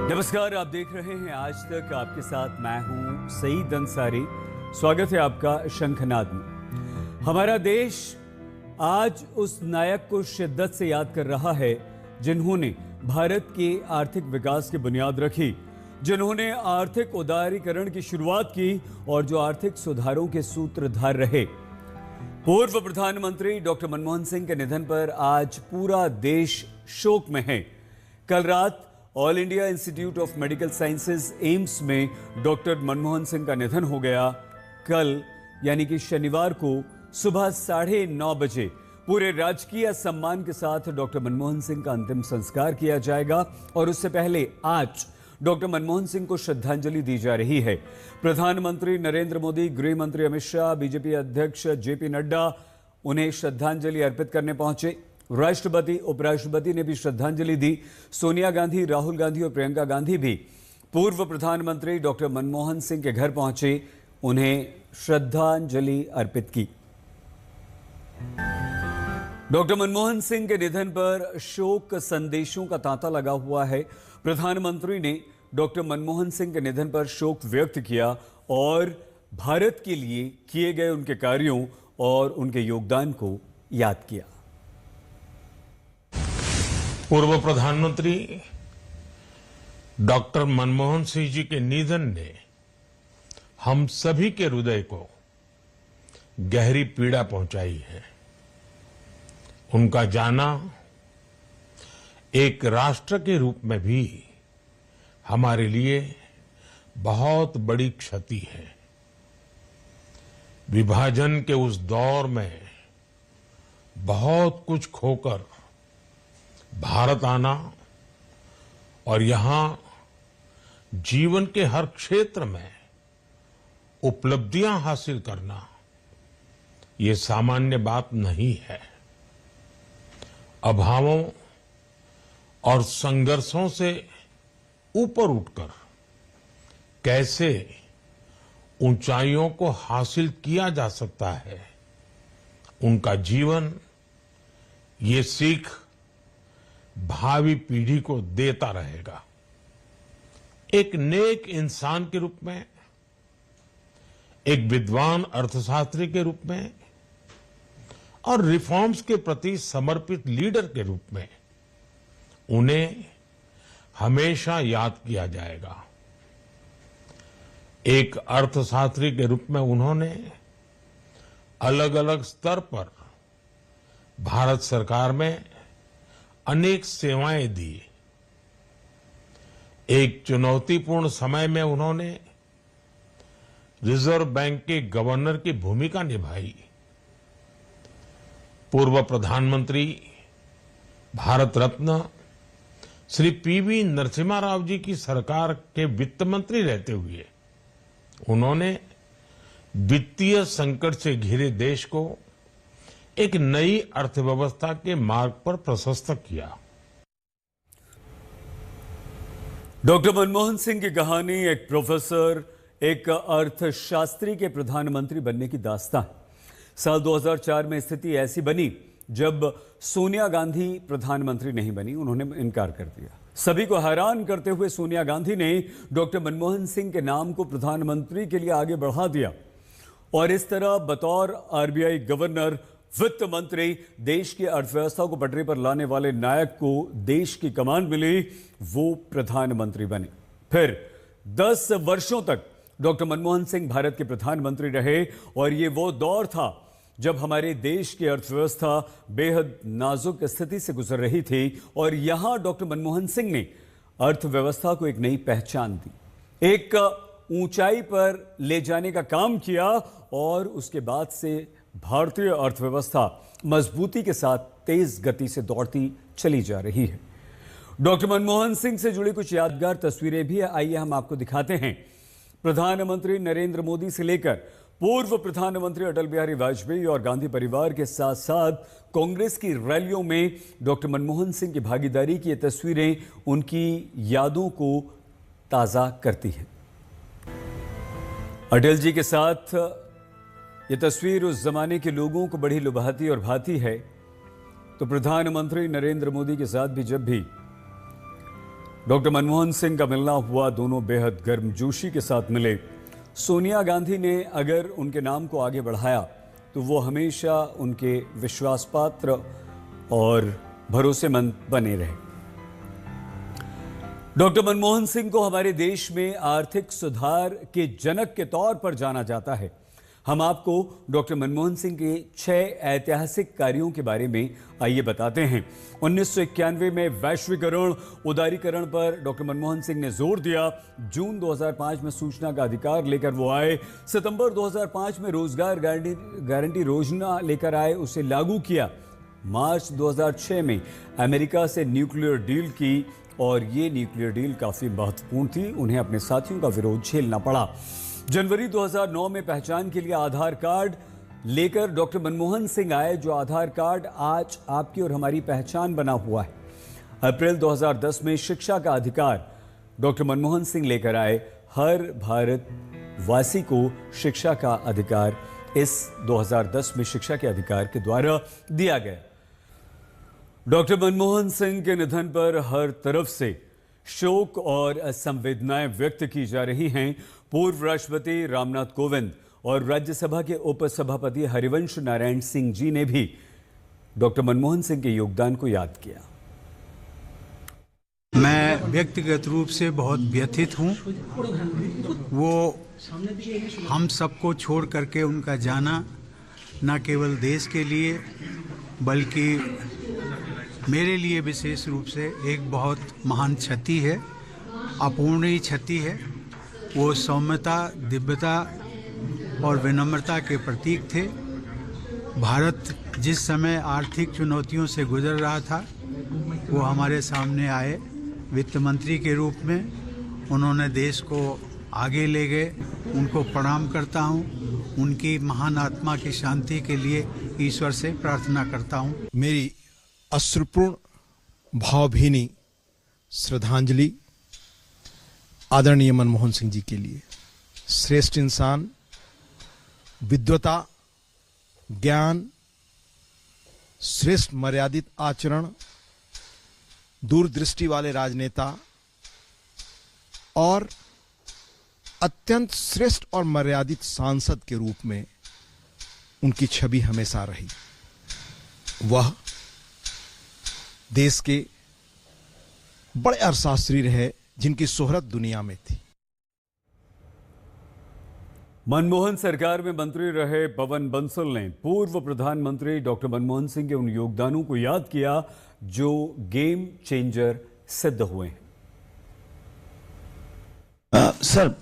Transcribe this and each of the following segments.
नमस्कार, आप देख रहे हैं आज तक। आपके साथ मैं हूं सईद अंसारी। स्वागत है आपका शंखनाद में। हमारा देश आज उस नायक को शिद्दत से याद कर रहा है जिन्होंने भारत के आर्थिक विकास की बुनियाद रखी, जिन्होंने आर्थिक उदारीकरण की शुरुआत की और जो आर्थिक सुधारों के सूत्रधार रहे। पूर्व प्रधानमंत्री डॉक्टर मनमोहन सिंह के निधन पर आज पूरा देश शोक में है। कल रात all India institute of medical sciences AIIMS में डॉक्टर मनमोहन सिंह का निधन हो गया। कल यानी कि शनिवार को सुबह 9:30 बजे पूरे राजकीय सम्मान के साथ डॉक्टर मनमोहन सिंह का अंतिम संस्कार किया जाएगा और उससे पहले आज डॉक्टर मनमोहन सिंह को श्रद्धांजलि दी जा रही है। प्रधानमंत्री नरेंद्र मोदी, गृह मंत्री अमित शाह, बीजेपी अध्यक्ष जेपी नड्डा उन्हें श्रद्धांजलि अर्पित करने पहुंचे। राष्ट्रपति, उपराष्ट्रपति ने भी श्रद्धांजलि दी। सोनिया गांधी, राहुल गांधी और प्रियंका गांधी भी पूर्व प्रधानमंत्री डॉक्टर मनमोहन सिंह के घर पहुंचे, उन्हें श्रद्धांजलि अर्पित की। डॉक्टर मनमोहन सिंह के निधन पर शोक संदेशों का तांता लगा हुआ है। प्रधानमंत्री ने डॉक्टर मनमोहन सिंह के निधन पर शोक व्यक्त किया और भारत के लिए किए गए उनके कार्यों और उनके योगदान को याद किया। पूर्व प्रधानमंत्री डॉक्टर मनमोहन सिंह जी के निधन ने हम सभी के हृदय को गहरी पीड़ा पहुंचाई है। उनका जाना एक राष्ट्र के रूप में भी हमारे लिए बहुत बड़ी क्षति है। विभाजन के उस दौर में बहुत कुछ खोकर भारत आना और यहां जीवन के हर क्षेत्र में उपलब्धियां हासिल करना ये सामान्य बात नहीं है। अभावों और संघर्षों से ऊपर उठकर कैसे ऊंचाइयों को हासिल किया जा सकता है, उनका जीवन ये सीख भावी पीढ़ी को देता रहेगा। एक नेक इंसान के रूप में, एक विद्वान अर्थशास्त्री के रूप में और रिफॉर्म्स के प्रति समर्पित लीडर के रूप में उन्हें हमेशा याद किया जाएगा। एक अर्थशास्त्री के रूप में उन्होंने अलग अलग स्तर पर भारत सरकार में अनेक सेवाएं दी। एक चुनौतीपूर्ण समय में उन्होंने रिजर्व बैंक के गवर्नर की भूमिका निभाई। पूर्व प्रधानमंत्री, भारत रत्न श्री पीवी नरसिम्हा राव जी की सरकार के वित्त मंत्री रहते हुए उन्होंने वित्तीय संकट से घिरे देश को एक नई अर्थव्यवस्था के मार्ग पर प्रशस्त किया। डॉक्टर मनमोहन सिंह की कहानी एक प्रोफेसर, एक अर्थशास्त्री के प्रधानमंत्री बनने की दास्तान। साल 2004 में स्थिति ऐसी बनी जब सोनिया गांधी प्रधानमंत्री नहीं बनी, उन्होंने इनकार कर दिया। सभी को हैरान करते हुए सोनिया गांधी ने डॉक्टर मनमोहन सिंह के नाम को प्रधानमंत्री के लिए आगे बढ़ा दिया और इस तरह बतौर आरबीआई गवर्नर, वित्त मंत्री देश की अर्थव्यवस्था को पटरी पर लाने वाले नायक को देश की कमान मिली, वो प्रधानमंत्री बने। फिर 10 वर्षों तक डॉक्टर मनमोहन सिंह भारत के प्रधानमंत्री रहे और ये वो दौर था जब हमारे देश की अर्थव्यवस्था बेहद नाजुक स्थिति से गुजर रही थी और यहां डॉक्टर मनमोहन सिंह ने अर्थव्यवस्था को एक नई पहचान दी, एक ऊंचाई पर ले जाने का काम किया और उसके बाद से भारतीय अर्थव्यवस्था मजबूती के साथ तेज गति से दौड़ती चली जा रही है। डॉक्टर मनमोहन सिंह से जुड़ी कुछ यादगार तस्वीरें भी आइए हम आपको दिखाते हैं। प्रधानमंत्री नरेंद्र मोदी से लेकर पूर्व प्रधानमंत्री अटल बिहारी वाजपेयी और गांधी परिवार के साथ साथ कांग्रेस की रैलियों में डॉक्टर मनमोहन सिंह की भागीदारी की ये तस्वीरें उनकी यादों को ताज़ा करती हैं। अटल जी के साथ ये तस्वीर उस जमाने के लोगों को बड़ी लुभाती और भाती है। तो प्रधानमंत्री नरेंद्र मोदी के साथ भी जब भी डॉक्टर मनमोहन सिंह का मिलना हुआ, दोनों बेहद गर्मजोशी के साथ मिले। सोनिया गांधी ने अगर उनके नाम को आगे बढ़ाया तो वो हमेशा उनके विश्वासपात्र और भरोसेमंद बने रहे। डॉक्टर मनमोहन सिंह को हमारे देश में आर्थिक सुधार के जनक के तौर पर जाना जाता है। हम आपको डॉक्टर मनमोहन सिंह के 6 ऐतिहासिक कार्यों के बारे में आइए बताते हैं। 1991 में वैश्वीकरण उदारीकरण पर डॉक्टर मनमोहन सिंह ने जोर दिया। जून 2005 में सूचना का अधिकार लेकर वो आए। सितंबर 2005 में रोजगार गारंटी योजना लेकर आए, उसे लागू किया। मार्च 2006 में अमेरिका से न्यूक्लियर डील की और ये न्यूक्लियर डील काफी महत्वपूर्ण थी, उन्हें अपने साथियों का विरोध झेलना पड़ा। जनवरी 2009 में पहचान के लिए आधार कार्ड लेकर डॉक्टर मनमोहन सिंह आए, जो आधार कार्ड आज आपकी और हमारी पहचान बना हुआ है। अप्रैल 2010 में शिक्षा का अधिकार डॉक्टर मनमोहन सिंह लेकर आए। हर भारतवासी को शिक्षा का अधिकार इस 2010 में शिक्षा के अधिकार के द्वारा दिया गया। डॉक्टर मनमोहन सिंह के निधन पर हर तरफ से शोक और संवेदनाएं व्यक्त की जा रही हैं। पूर्व राष्ट्रपति रामनाथ कोविंद और राज्यसभा के उपसभापति हरिवंश नारायण सिंह जी ने भी डॉक्टर मनमोहन सिंह के योगदान को याद किया। मैं व्यक्तिगत रूप से बहुत व्यथित हूं। वो हम सबको छोड़ करके उनका जाना न केवल देश के लिए बल्कि मेरे लिए विशेष रूप से एक बहुत महान क्षति है, अपूर्णीय क्षति है। वो सौम्यता, दिव्यता और विनम्रता के प्रतीक थे। भारत जिस समय आर्थिक चुनौतियों से गुजर रहा था, वो हमारे सामने आए वित्त मंत्री के रूप में। उन्होंने देश को आगे ले गए। उनको प्रणाम करता हूँ। उनकी महान आत्मा की शांति के लिए ईश्वर से प्रार्थना करता हूँ। मेरी अश्रुपूर्ण भावभीनी श्रद्धांजलि आदरणीय मनमोहन सिंह जी के लिए। श्रेष्ठ इंसान, विद्वता, ज्ञान, श्रेष्ठ मर्यादित आचरण, दूरदृष्टि वाले राजनेता और अत्यंत श्रेष्ठ और मर्यादित सांसद के रूप में उनकी छवि हमेशा रही। वह देश के बड़े अर्थशास्त्री रहे जिनकी शोहरत दुनिया में थी। मनमोहन सरकार में मंत्री रहे पवन बंसल ने पूर्व प्रधानमंत्री डॉक्टर मनमोहन सिंह के उन योगदानों को याद किया जो गेम चेंजर सिद्ध हुए हैं। सर,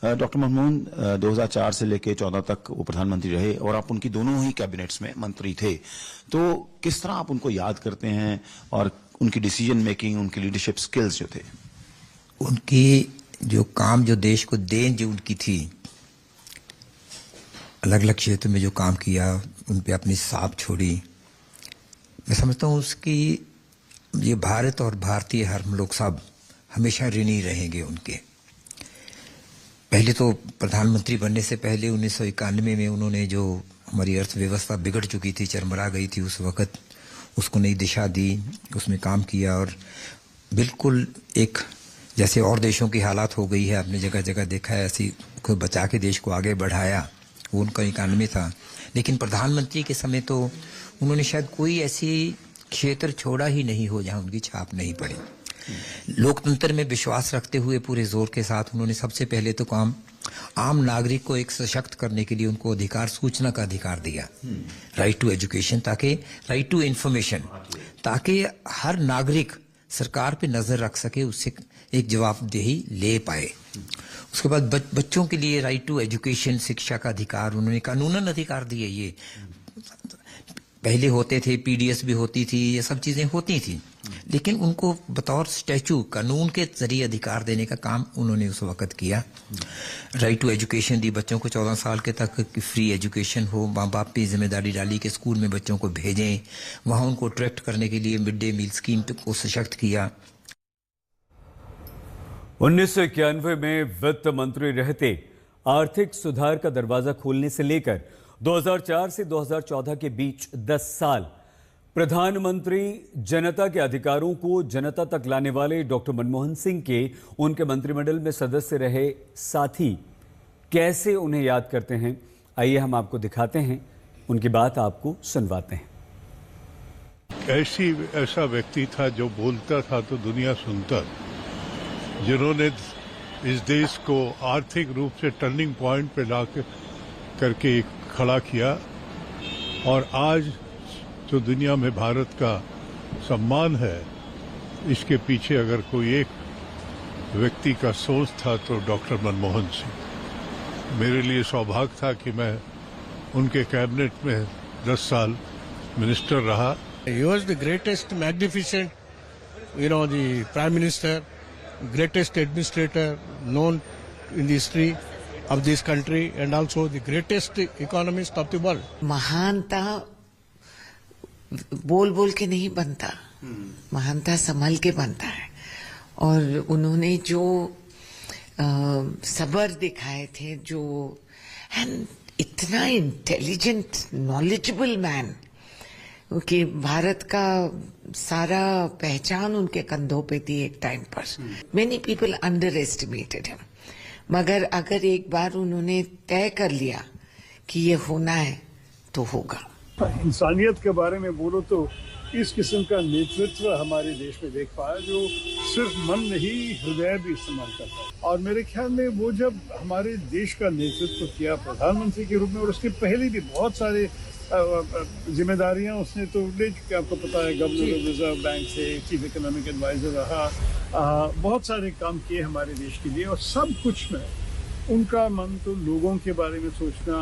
डॉक्टर मनमोहन 2004 से लेकर 14 तक वो प्रधानमंत्री रहे और आप उनकी दोनों ही कैबिनेट्स में मंत्री थे। तो किस तरह आप उनको याद करते हैं और उनकी डिसीजन मेकिंग, उनकी लीडरशिप स्किल्स जो थे? उनकी जो काम, जो देश को देन जो उनकी थी, अलग अलग क्षेत्र में जो काम किया, उन पे अपनी छाप छोड़ी। मैं समझता हूँ उसकी, ये भारत और भारतीय हम लोग सब हमेशा ऋणी रहेंगे उनके। पहले तो प्रधानमंत्री बनने से पहले 1991 में उन्होंने जो हमारी अर्थव्यवस्था बिगड़ चुकी थी, चरमरा गई थी, उस वक़्त उसको नई दिशा दी, उसमें काम किया और बिल्कुल एक जैसे और देशों की हालात हो गई है, आपने जगह जगह देखा है, ऐसी को बचा के देश को आगे बढ़ाया। वो उनका इकानमी था। लेकिन प्रधानमंत्री के समय तो उन्होंने शायद कोई ऐसी क्षेत्र छोड़ा ही नहीं हो जहां उनकी छाप नहीं पड़ी। लोकतंत्र में विश्वास रखते हुए पूरे जोर के साथ उन्होंने सबसे पहले तो काम आम नागरिक को एक सशक्त करने के लिए उनको अधिकार, सूचना का अधिकार दिया, राइट टू एजुकेशन, ताकि राइट टू इंफॉर्मेशन, ताकि हर नागरिक सरकार पे नजर रख सके, उससे एक जवाबदेही ले पाए। उसके बाद बच्चों के लिए राइट टू एजुकेशन, शिक्षा का अधिकार उन्होंने कानूनन अधिकार दिए। ये पहले होते थे, पीडीएस भी होती थी, ये सब चीजें होती थी, लेकिन उनको बतौर स्टैचू कानून के जरिए अधिकार देने का काम उन्होंने उस वक्त किया। राइट टू एजुकेशन दी, बच्चों को 14 साल के तक फ्री एजुकेशन हो, माँ बाप की जिम्मेदारी डाली कि स्कूल में बच्चों को भेजें, वहां उनको अट्रैक्ट करने के लिए मिड डे मील स्कीम को सशक्त किया। 1991 में वित्त मंत्री रहते आर्थिक सुधार का दरवाजा खोलने से लेकर 2004 से 2014 के बीच 10 साल प्रधानमंत्री जनता के अधिकारों को जनता तक लाने वाले डॉक्टर मनमोहन सिंह के उनके मंत्रिमंडल में सदस्य रहे साथी कैसे उन्हें याद करते हैं, आइए हम आपको दिखाते हैं, उनकी बात आपको सुनवाते हैं। ऐसा व्यक्ति था जो बोलता था तो दुनिया सुनता, जिन्होंने इस देश को आर्थिक रूप से टर्निंग पॉइंट पे ला करके खड़ा किया, और आज जो दुनिया में भारत का सम्मान है, इसके पीछे अगर कोई एक व्यक्ति का सोच था तो डॉक्टर मनमोहन सिंह। मेरे लिए सौभाग्य था कि मैं उनके कैबिनेट में 10 साल मिनिस्टर रहा। He was the greatest, magnificent, the Prime Minister, greatest administrator known in the history of this country, and also the greatest economist of the world. महानता बोल बोल के नहीं बनता, महानता संभल के बनता है। और उन्होंने जो सब्र दिखाए थे, जो एंड इतना इंटेलिजेंट, नॉलेजेबल मैन कि भारत का सारा पहचान उनके कंधों पे थी एक टाइम पर। Many people under estimated him, मगर अगर एक बार उन्होंने तय कर लिया कि ये होना है तो होगा। इंसानियत के बारे में बोलो तो इस किस्म का नेतृत्व हमारे देश में देख पाया, जो सिर्फ मन नहीं हृदय भी इस्तेमाल करता है। और मेरे ख्याल में वो जब हमारे देश का नेतृत्व किया प्रधानमंत्री के रूप में, और उसके पहले भी बहुत सारे जिम्मेदारियां उसने तो ले चुके, आपको पता है, गवर्नर ऑफ रिजर्व बैंक से चीफ इकोनॉमिक एडवाइजर रहा, बहुत सारे काम किए हमारे देश के लिए। और सब कुछ में उनका मन तो लोगों के बारे में सोचना,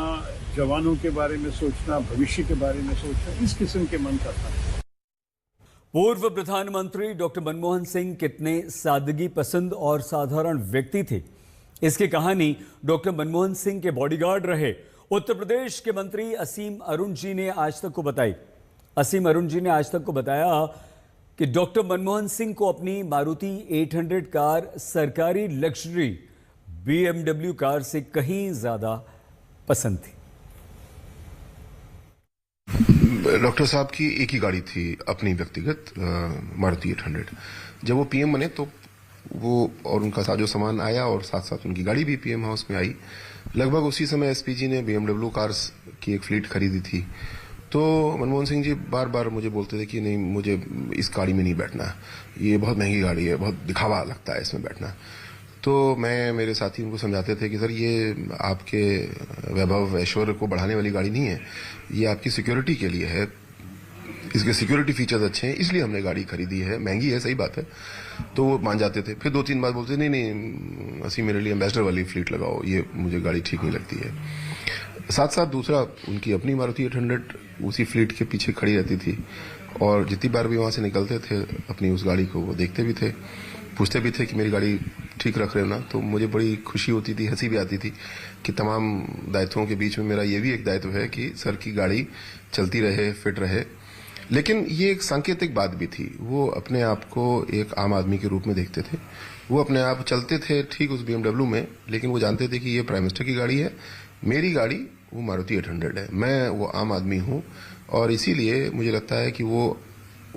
जवानों के बारे में सोचना, भविष्य के बारे में सोचना, इस किस्म के मन का था। पूर्व प्रधानमंत्री डॉक्टर मनमोहन सिंह कितने सादगी पसंद और साधारण व्यक्ति थे, इसकी कहानी डॉक्टर मनमोहन सिंह के बॉडीगार्ड रहे उत्तर प्रदेश के मंत्री असीम अरुण जी ने आज तक को बताई। असीम अरुण जी ने आज तक को बताया कि डॉक्टर मनमोहन सिंह को अपनी मारुति 800 कार सरकारी लग्जरी BMW कार से कहीं ज्यादा पसंद थी। डॉक्टर साहब की एक ही गाड़ी थी अपनी व्यक्तिगत, मारुति 800। जब वो पीएम बने तो वो और उनका साजो सामान आया, और साथ साथ उनकी गाड़ी भी पीएम हाउस में आई। लगभग उसी समय एसपीजी ने BMW कार्स की एक फ्लीट खरीदी थी। तो मनमोहन सिंह जी बार बार मुझे बोलते थे कि नहीं, मुझे इस गाड़ी में नहीं बैठना, ये बहुत महंगी गाड़ी है, बहुत दिखावा लगता है इसमें बैठना। तो मैं, मेरे साथी उनको समझाते थे कि सर, ये आपके वैभव ऐश्वर्य को बढ़ाने वाली गाड़ी नहीं है, ये आपकी सिक्योरिटी के लिए है, इसके सिक्योरिटी फीचर्स अच्छे हैं, इसलिए हमने गाड़ी खरीदी है। महंगी है, सही बात है। तो वो मान जाते थे। फिर 2-3 बार बोलते, नहीं असी मेरे लिए एम्बेसडर वाली फ्लीट लगाओ, ये मुझे गाड़ी ठीक नहीं लगती है। साथ साथ दूसरा, उनकी अपनी मारुति 800 उसी फ्लीट के पीछे खड़ी रहती थी, और जितनी बार भी वहां से निकलते थे अपनी उस गाड़ी को वो देखते भी थे, पूछते भी थे कि मेरी गाड़ी ठीक रख रहे हो ना। तो मुझे बड़ी खुशी होती थी, हंसी भी आती थी कि तमाम दायित्वों के बीच में मेरा ये भी एक दायित्व है कि सर की गाड़ी चलती रहे, फिट रहे। लेकिन ये एक सांकेतिक बात भी थी, वो अपने आप को एक आम आदमी के रूप में देखते थे। वो अपने आप चलते थे ठीक उस BMW में, लेकिन वो जानते थे कि ये प्राइम मिनिस्टर की गाड़ी है, मेरी गाड़ी वो मारुति 800 है, मैं वो आम आदमी हूँ। और इसीलिए मुझे लगता है कि वो,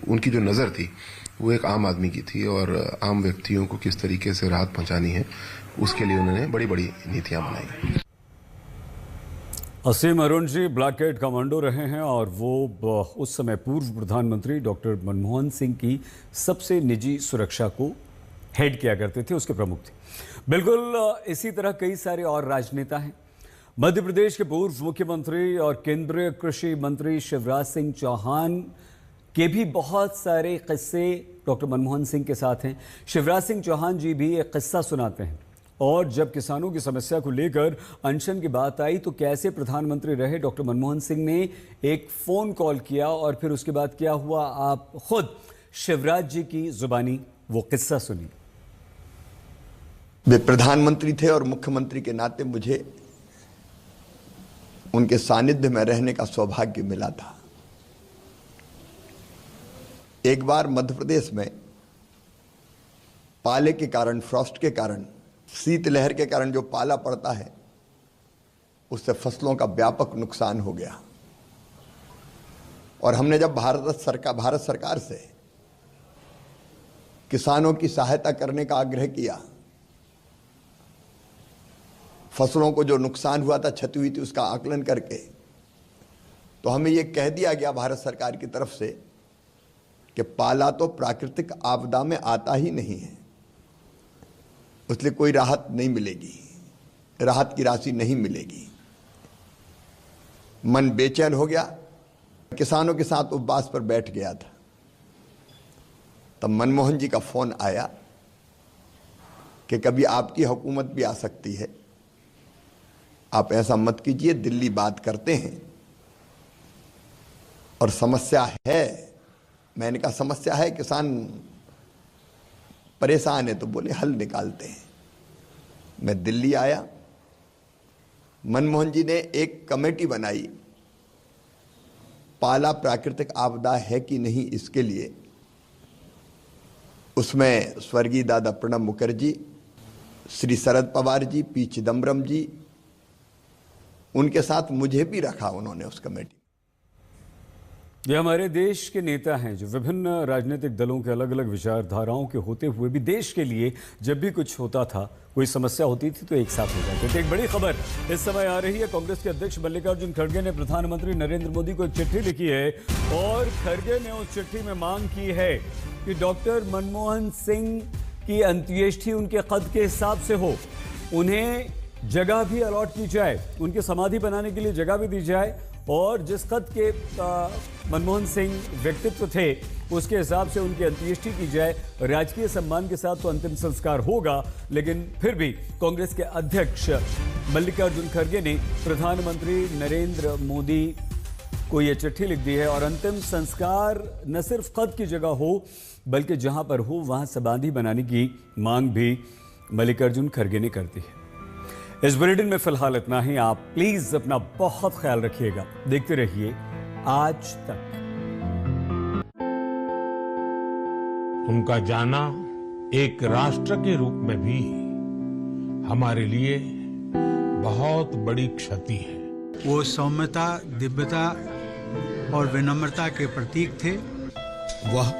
उनकी जो नज़र थी वो एक आम आदमी की थी, और आम व्यक्तियों को किस तरीके से राहत पहुंचानी है उसके लिए उन्होंने बड़ी बड़ी नीतियां बनाई। असीम Arun ji black cat commando रहे हैं, और वो उस समय पूर्व प्रधानमंत्री डॉक्टर मनमोहन सिंह की सबसे निजी सुरक्षा को हेड किया करते थे, उसके प्रमुख थे। बिल्कुल इसी तरह कई सारे और राजनेता हैं। मध्य प्रदेश के पूर्व मुख्यमंत्री और केंद्रीय कृषि मंत्री शिवराज सिंह चौहान के भी बहुत सारे किस्से डॉक्टर मनमोहन सिंह के साथ हैं। शिवराज सिंह चौहान जी भी एक किस्सा सुनाते हैं, और जब किसानों की समस्या को लेकर अनशन की बात आई तो कैसे प्रधानमंत्री रहे डॉक्टर मनमोहन सिंह ने एक फ़ोन कॉल किया, और फिर उसके बाद क्या हुआ, आप खुद शिवराज जी की जुबानी वो किस्सा सुनिए। वे प्रधानमंत्री थे, और मुख्यमंत्री के नाते मुझे उनके सानिध्य में रहने का सौभाग्य मिला था। एक बार मध्य प्रदेश में पाले के कारण, फ्रॉस्ट के कारण, शीतलहर के कारण जो पाला पड़ता है, उससे फसलों का व्यापक नुकसान हो गया। और हमने जब भारत सरकार से किसानों की सहायता करने का आग्रह किया, फसलों को जो नुकसान हुआ था, क्षति हुई थी, उसका आकलन करके, तो हमें यह कह दिया गया भारत सरकार की तरफ से कि पाला तो प्राकृतिक आपदा में आता ही नहीं है, इसलिए कोई राहत नहीं मिलेगी, राहत की राशि नहीं मिलेगी। मन बेचैन हो गया, किसानों के साथ उपवास पर बैठ गया था। तब मनमोहन जी का फोन आया कि कभी आपकी हुकूमत भी आ सकती है, आप ऐसा मत कीजिए, दिल्ली बात करते हैं और समस्या है। मैंने कहा समस्या है, किसान परेशान है, तो बोले हल निकालते हैं। मैं दिल्ली आया, मनमोहन जी ने एक कमेटी बनाई, पाला प्राकृतिक आपदा है कि नहीं इसके लिए। उसमें स्वर्गीय दादा प्रणब मुखर्जी, श्री शरद पवार जी, पी चिदम्बरम जी, उनके साथ मुझे भी रखा उन्होंने उस कमेटी। ये हमारे देश के नेता हैं जो विभिन्न राजनीतिक दलों के अलग अलग विचारधाराओं के होते हुए भी देश के लिए जब भी कुछ होता था, कोई समस्या होती थी, तो एक साथ हो जाते थे। एक बड़ी खबर इस समय आ रही है। कांग्रेस के अध्यक्ष मल्लिकार्जुन खड़गे ने प्रधानमंत्री नरेंद्र मोदी को एक चिट्ठी लिखी है और खड़गे ने उस चिट्ठी में मांग की है कि डॉक्टर मनमोहन सिंह की अंत्येष्टि उनके कद के हिसाब से हो, उन्हें जगह भी अलॉट की जाए, उनकी समाधि बनाने के लिए जगह भी दी जाए, और जिस कद के मनमोहन सिंह व्यक्तित्व थे उसके हिसाब से उनकी अंत्येष्टि की जाए। राजकीय सम्मान के साथ तो अंतिम संस्कार होगा, लेकिन फिर भी कांग्रेस के अध्यक्ष मल्लिकार्जुन खड़गे ने प्रधानमंत्री नरेंद्र मोदी को यह चिट्ठी लिख दी है और अंतिम संस्कार न सिर्फ कद की जगह हो बल्कि जहां पर हो वहां समाधि बनाने की मांग भी मल्लिकार्जुन खड़गे ने कर दी है। इस बुलेटिन में फिलहाल इतना ही। आप प्लीज अपना बहुत ख्याल रखिएगा। देखते रहिए आज तक। उनका जाना एक राष्ट्र के रूप में भी हमारे लिए बहुत बड़ी क्षति है। वो सौम्यता, दिव्यता और विनम्रता के प्रतीक थे। वह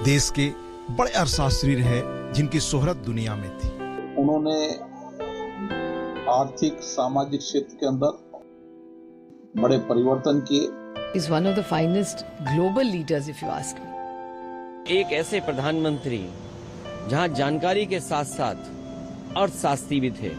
देश के बड़े अर्थशास्त्री रहे जिनकी शोहरत दुनिया में थी। उन्होंने आर्थिक सामाजिक क्षेत्र के अंदर बड़े परिवर्तन किए। He's one of the finest global leaders, if you ask me. एक ऐसे प्रधानमंत्री जहां जानकारी के साथ साथ अर्थशास्त्री भी थे,